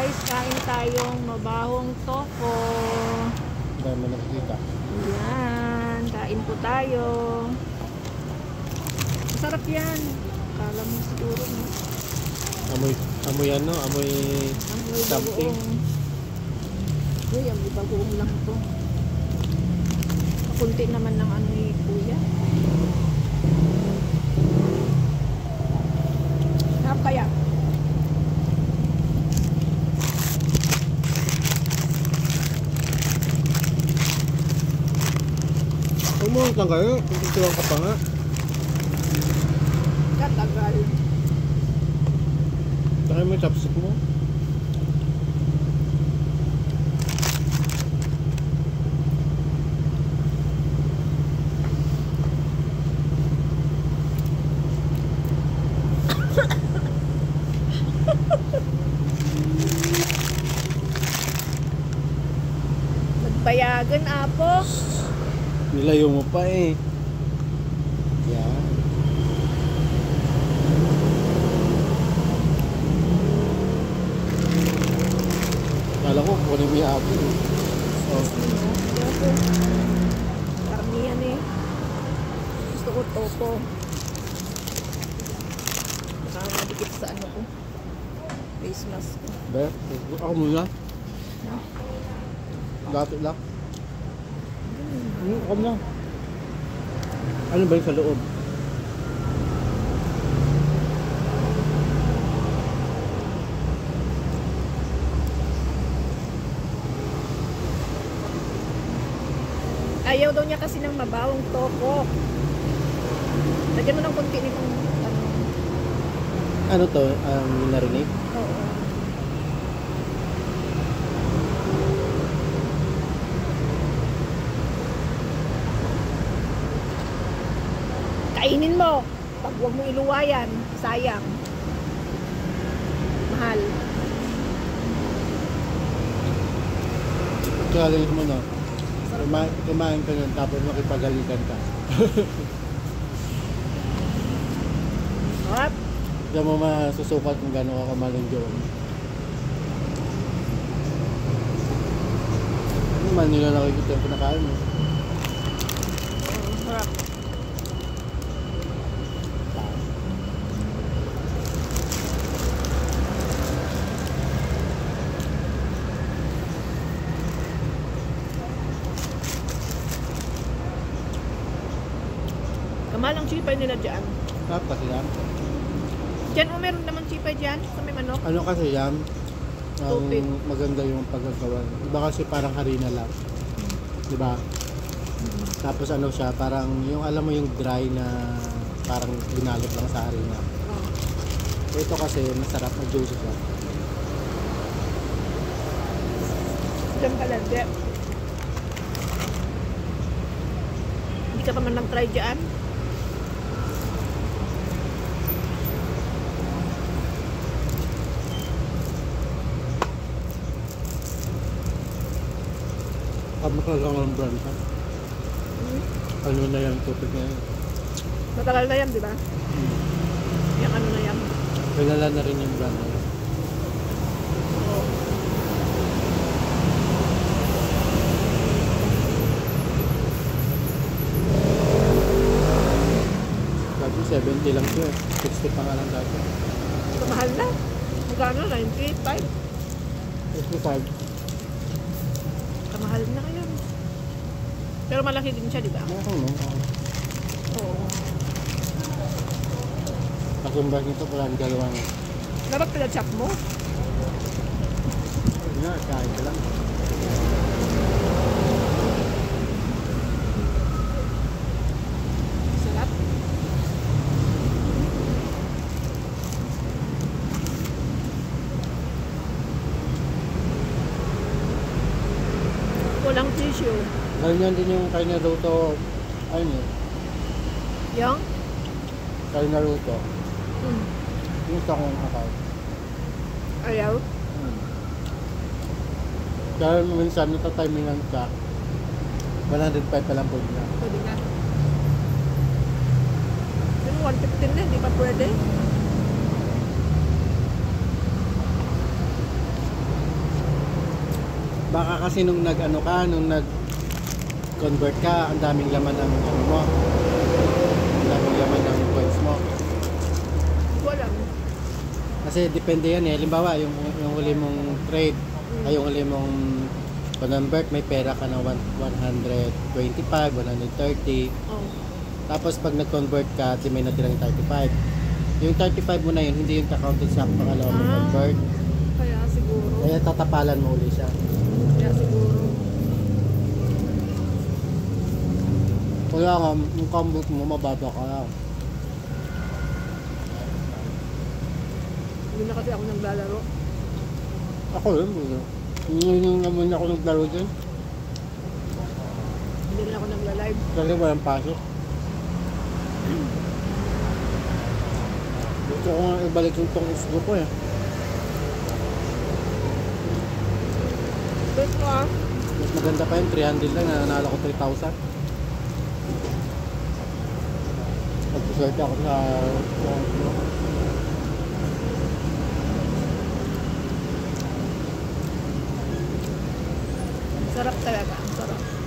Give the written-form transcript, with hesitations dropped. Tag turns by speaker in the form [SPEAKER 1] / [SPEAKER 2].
[SPEAKER 1] guys, kain tayong mabahong tofu.
[SPEAKER 2] Dahil mo nakikita.
[SPEAKER 1] Yan, kain po tayo. Masarap yan. Kala mo siguro, no?
[SPEAKER 2] Amoy ano? Amoy something.
[SPEAKER 1] Uy, amoy bagoong lang ito. Kunti naman ng ano ni kuya. Sarap kaya?
[SPEAKER 2] Umuntang kayo. Tutuwang ka pa nga.
[SPEAKER 1] Katagal.
[SPEAKER 2] Takay mo yung chopstick mo.
[SPEAKER 1] Nagbayagan, apo.
[SPEAKER 2] Nilayo mo pa eh. Yan. Kala ko kunin mo yung apple eh. Oh.
[SPEAKER 1] Karamihan eh. Gusto ko topo. Nakakadikit sa ano ko. Face mask ko.
[SPEAKER 2] Be, ako muna.
[SPEAKER 1] No?
[SPEAKER 2] Dati lang. Ako na. Ano ba yung sa loob?
[SPEAKER 1] Ayaw daw niya kasi ng mabawang topo. Lagyan mo ng konti nitong ano.
[SPEAKER 2] Ano to? Narinig?
[SPEAKER 1] Oo. Kainin mo. Pag huwag mo iluwayan, sayang. Mahal.
[SPEAKER 2] Challenge mo na. Kumain ka nun tapos makipagalitan ka.
[SPEAKER 1] What?
[SPEAKER 2] Diyan mo masusukat kung gano'n ka kamaling jowa. Ano man nila nakikita yung pinakain mo?
[SPEAKER 1] Harap. Kamahal ang chipay nila dyan.
[SPEAKER 2] Sarap kasi yan.
[SPEAKER 1] Dyan o meron naman chipay dyan sa may manok.
[SPEAKER 2] Ano kasi yan? Ang
[SPEAKER 1] Tupid.
[SPEAKER 2] maganda yung pagkagawa. Iba kasi parang harina lang. Diba? Tapos ano siya, parang yung alam mo yung dry na parang binalot lang sa harina.
[SPEAKER 1] Oh.
[SPEAKER 2] Ito kasi masarap na juicy siya.
[SPEAKER 1] Dyan pala, di. Hindi ka pa man nag-try dyan.
[SPEAKER 2] Kapag lang ang brand ha? Ano na yung tupig na yan?
[SPEAKER 1] Matagal na yan, di ba? Yung ano na yan.
[SPEAKER 2] Kilala na rin yung brand na yan.
[SPEAKER 1] Oh.
[SPEAKER 2] Dati 70 lang siya. 60 pa nga lang dati.
[SPEAKER 1] Ito mahal na. Magkano? 95.
[SPEAKER 2] 65.
[SPEAKER 1] Kamahal na ngayon. Pero malaki din siya, di ba?
[SPEAKER 2] Ano?
[SPEAKER 1] Oo.
[SPEAKER 2] Kasumbas nito parang dalawang.
[SPEAKER 1] Dapat pila-chop mo.
[SPEAKER 2] Hindi na, kain ka lang.
[SPEAKER 1] Sarap. Walang tissue.
[SPEAKER 2] Ganyan din yung kay Naruto. Ano yun?
[SPEAKER 1] Yung?
[SPEAKER 2] Kay Naruto.
[SPEAKER 1] Hmm.
[SPEAKER 2] Yung isa kong account.
[SPEAKER 1] Ayaw?
[SPEAKER 2] Dahil minsan natatimingan ka. 105 pa lang po na.
[SPEAKER 1] Pwede na. Pero 115 na, di ba pwede?
[SPEAKER 2] Baka kasi nung nag-ano ka, nung nag-convert ka, ang daming laman ng ano mo. Ang daming laman ng points mo.
[SPEAKER 1] Wala.
[SPEAKER 2] Kasi depende yan eh. Halimbawa, yung huli mong trade, ay yung huli mong convert, may pera ka ng 125, 130.
[SPEAKER 1] Oh.
[SPEAKER 2] Tapos pag nag-convert ka, di may natirang 35. Yung 35 mo na yun, hindi yung kakounted sa pangalawang convert.
[SPEAKER 1] Kaya siguro.
[SPEAKER 2] Kaya tatapalan mo uli siya.
[SPEAKER 1] Kaya siguro.
[SPEAKER 2] Kaya nga, yung combo mo, mababa ka lang.
[SPEAKER 1] Hindi na kasi ako naglalaro.
[SPEAKER 2] Ako yun, yung naman ako naglaro dyan.
[SPEAKER 1] Hindi na ako nagla-live.
[SPEAKER 2] Kasi walang pasok. Gusto ko nga ibalik yung tong isgo ko eh.
[SPEAKER 1] But
[SPEAKER 2] Mas maganda pa yun, 300 lang, nanalo ko 3,000. Nag-resort ako sa
[SPEAKER 1] sarap talaga. Ang sarap.